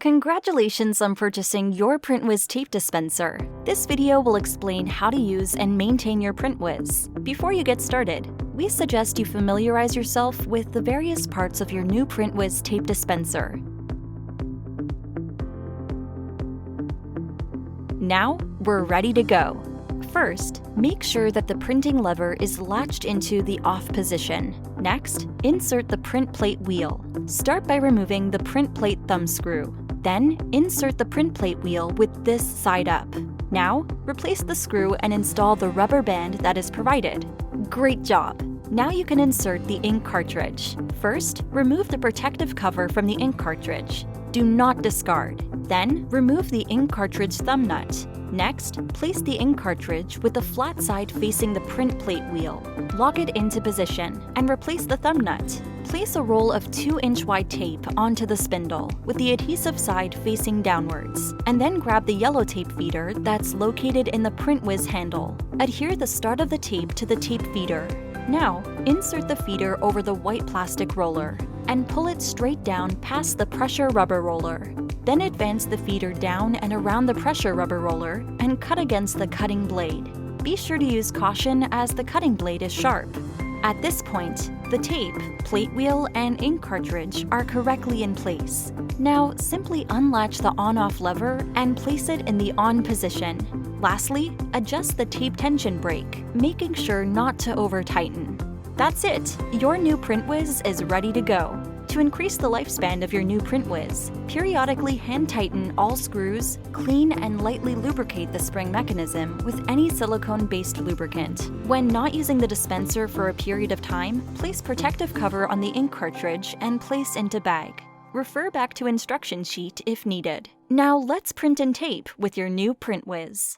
Congratulations on purchasing your Printwiz tape dispenser. This video will explain how to use and maintain your Printwiz. Before you get started, we suggest you familiarize yourself with the various parts of your new Printwiz tape dispenser. Now, we're ready to go. First, make sure that the printing lever is latched into the off position. Next, insert the print plate wheel. Start by removing the print plate thumb screw. Then, insert the print plate wheel with this side up. Now, replace the screw and install the rubber band that is provided. Great job! Now you can insert the ink cartridge. First, remove the protective cover from the ink cartridge. Do not discard. Then, remove the ink cartridge thumb nut. Next, place the ink cartridge with the flat side facing the print plate wheel. Lock it into position and replace the thumb nut. Place a roll of 2-inch wide tape onto the spindle with the adhesive side facing downwards, and then grab the yellow tape feeder that's located in the Printwiz handle. Adhere the start of the tape to the tape feeder. Now, insert the feeder over the white plastic roller and pull it straight down past the pressure rubber roller. Then advance the feeder down and around the pressure rubber roller and cut against the cutting blade. Be sure to use caution as the cutting blade is sharp. At this point, the tape, plate wheel, and ink cartridge are correctly in place. Now, simply unlatch the on-off lever and place it in the on position. Lastly, adjust the tape tension brake, making sure not to over-tighten. That's it! Your new Printwiz is ready to go. To increase the lifespan of your new Printwiz, periodically hand-tighten all screws, clean and lightly lubricate the spring mechanism with any silicone-based lubricant. When not using the dispenser for a period of time, place protective cover on the ink cartridge and place into bag. Refer back to instruction sheet if needed. Now let's print and tape with your new Printwiz.